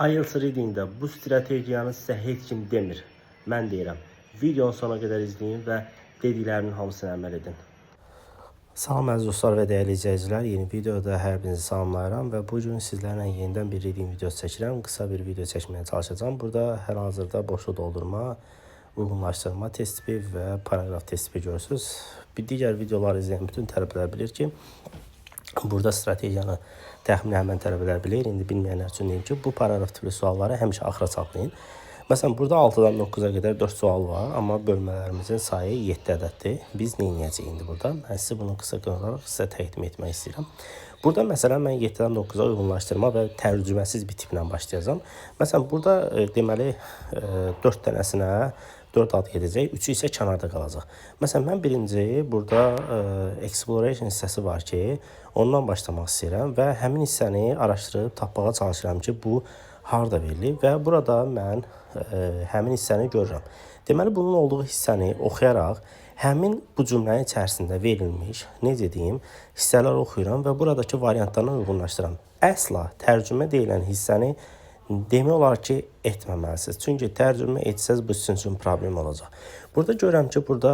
IELTS Reading'də bu strategiyanı sizə heç kim demir. Mən deyirəm. Videonun sonuna qədər izləyin və dediklərimin hamısını əməl edin. Salam əziz dostlar və dəyərli izləyicilər. Yeni videoda hər birinizi salamlayıram və bu gün sizlərlə yenidən bir reading videosu çəkirəm. Qısa bir video çəkməyə çalışacağım. Burada hal-hazırda boşluq doldurma, uyğunlaşdırma testi və paragraf testi görürsünüz. Bir digər videoları izləyən bütün tələbələr bilir ki, burada strategiyanı təxmini həmən tələbələr bilir. İndi bilməyənlər üçün deyim ki, bu paragraf tipli sualları həmişə axıra saxlayın. Məsələn, burada 6-dan 9-a qədər 4 sual var, amma bölmələrimizin sayı 7 ədəddir. Biz nə edəcəyik indi burada? Mən sizə bunu qısa olaraq sizə təqdim etmək istəyirəm. Burada məsələn mən 7-dən 9-a uyğunlaşdırma və tərcüməsiz bir tiplə başlayacağam. Məsələn, burada deməli 4 dənəsinə 4 ad gedəcək, 3-ü isə kənarda qalacaq. Məsələn, mən birinci burada exploration hissəsi var ki, ondan başlamaq istəyirəm və həmin hissəni araşdırıb tapmağa çalışıram ki, bu harda verilib və burada mən həmin hissəni görürəm. Deməli, bunun olduğu hissəni oxuyaraq həmin bu cümlənin içərisində verilmiş, necə deyim, hissələr oxuyuram və buradakı variantlarına uyğunlaşdıram. Əsla tərcümə deyilən hissəni demək olar ki, etməməlisiniz. Çünki tərcümə etsəz bu sizin üçün problem olacaq. Burada görürəm ki, burada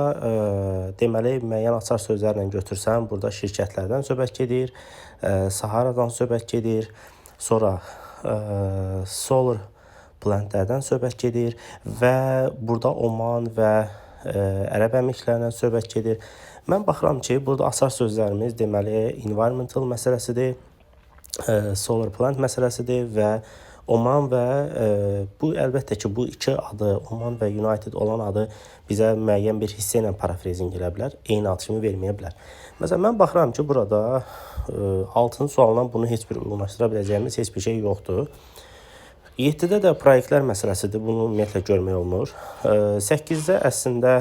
deməli müəyyən açar sözlərlə götürsəm, burada şirkətlərdən söhbət gedir, Saharadan söhbət gedir, sonra solar plantlərdən söhbət gedir və burada Oman və Ərəb Əmirliklərindən söhbət gedir. Mən baxıram ki, burada açar sözlərimiz deməli environmental məsələsidir, solar plant məsələsidir və Oman və bu əlbəttə ki, bu iki adı, Oman və United olan adı bizə müəyyən bir hissə ilə parafrazing edə bilər, eyni ad kimi verməyə bilər. Məsələn, mən baxıram ki, burada 6-cı sualdan bunu heç bir uyğunlaşdıra biləcəyimiz heç bir şey yoxdur. 7-də də proyektlər məsələsidir, bunu ümumiyyətlə görmək olmur. 8-də əslində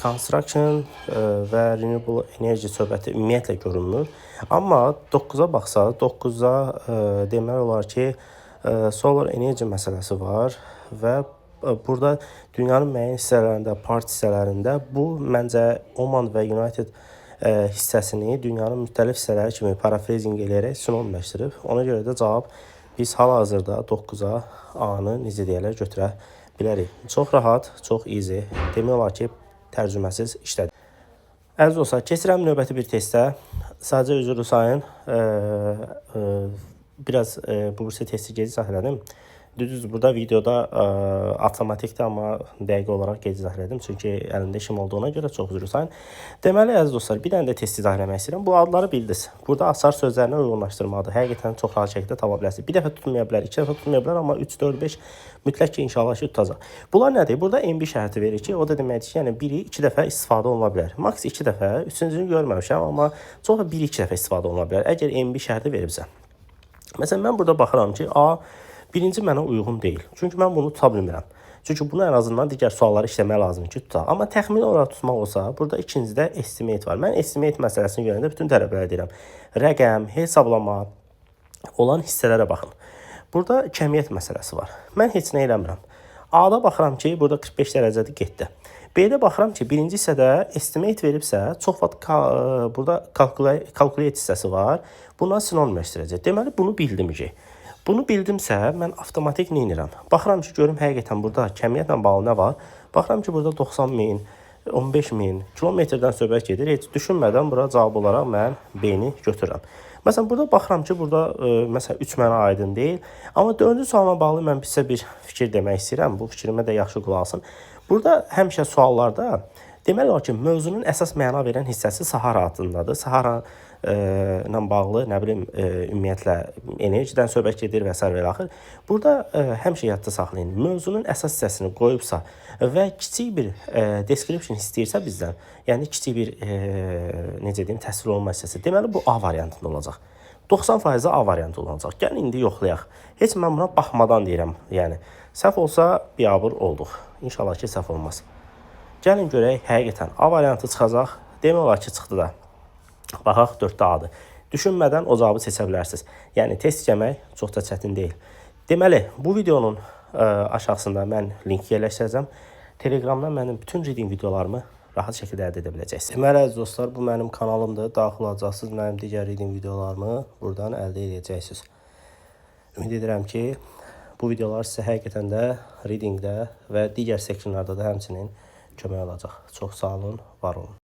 construction və renewable energy söhbəti ümumiyyətlə görünmür. Amma 9-a baxsaq, 9-da demək olar ki, solar energy məsələsi var və burada dünyanın müəyyən hissələrində, part hissələrində bu məncə Oman və United hissəsini dünyanın müxtəlif hissələri kimi parafrazing eləyərək sinonimləşdirib. Ona görə də cavab biz hal-hazırda 9-a A-nı necə deyərlər götürə bilərik. Çox rahat, çox easy. Demək olar ki, tərcüməsiz işlədir. Əziz dostlar, keçirəm növbəti bir testə. Sadəcə üzrlü sayın. Biraz bu testi gec izah elədim. Düzdür, burada videoda avtomatikdir, amma dəqiq olaraq gec izah elədim. Çünki əlimdə işim olduğuna görə çox üzrlü sayın. Deməli, əziz dostlar, bir dənə də test izah eləmək istəyirəm. Bu adları bildiniz. Burada açar sözlərinə uyğunlaşdırmadır. Həqiqətən çox rahat şəkildə tapa bilərsiniz. Bir dəfə tutulmaya bilər, iki dəfə tutulmaya bilər, amma 3, 4, 5 mütləq ki, inşallah ki, tutacaq. Bunlar nədir? Burada MB şərti verir ki, o da deməkdir ki, yəni biri 2 dəfə istifadə oluna bilər. Max 2 dəfə, üçüncünü görməmişəm, amma çox da 1-2 dəfə istifadə oluna bilər. Əgər MB şərti veribsə. Məsələn, mən burada baxıram ki, A birinci mənə uyğun deyil. Çünki mən bunu tuta bilmirəm. Çünki bunu ən azından digər sualları işləmək lazımdır ki, tutaq. Amma təxmini olaraq tutmaq olsa, burada ikincidə estimate var. Mən estimate məsələsini görəndə bütün tələbələrə deyirəm. Rəqəm, hesablama olan hissələrə baxın. Burada kəmiyyət məsələsi var. Mən heç nə eləmirəm. A-da baxıram ki, burada 45 dərəcədə getdi. B-də baxıram ki, birinci hissədə estimate veribsə, çox vaxt burada calculate hissəsi var. Bundan sinonimləşdirəcək. Deməli, bunu bildim ki. Bunu bildimsə, mən avtomatik nə edirəm? Baxıram ki, görüm həqiqətən burada kəmiyyətlə bağlı nə var? Baxıram ki, burada 90.000, 15.000 kilometrdən söhbət gedir. Heç düşünmədən bura cavab olaraq mən B-ni götürürəm. Məsələn, burada baxıram ki, burada məsələn 3 mənə aydın deyil. Amma 4-cü sualına bağlı mən sizə bir fikir demək istəyirəm. Bu fikrimə də yaxşı qulaq asın. Burada həmişə suallarda deməli olar ki, mövzunun əsas məna verən hissəsi Sahara adındadır. Sahara ilə bağlı, nə bilim, ümumiyyətlə enerjidən söhbət gedir və s. və axır. Burada həmişə yadda saxlayın. Mövzunun əsas hissəsini qoyubsa və kiçik bir description istəyirsə bizdən, yəni kiçik bir, necə deyim, təsvir olunma hissəsi, deməli bu A variantında olacaq. 90% A variantı olacaq. Gəlin indi yoxlayaq. Heç mən buna baxmadan deyirəm. Yəni, səhv olsa biabır olduq. İnşallah ki, səhv olmaz. Gəlin görək, həqiqətən A variantı çıxacaq. Demək olar ki, çıxdı da. Baxaq 4-də A-dır. Düşünmədən o cavabı seçə bilərsiniz. Yəni, test eləmək çox da çətin deyil. Deməli, bu videonun aşağısında mən link yerləşdirəcəm. Telegramdan mənim bütün reading videolarımı rahat şəkildə əldə edə biləcəksiniz. Deməli, əziz dostlar, bu mənim kanalımdır. Daxil olacaqsınız, mənim digər reading videolarımı buradan əldə edəcəksiniz. Ümid edirəm ki, Bu videolar sizə həqiqətən də readingdə və digər seksionlarda da həmçinin kömək olacaq. Çox sağ olun, var olun.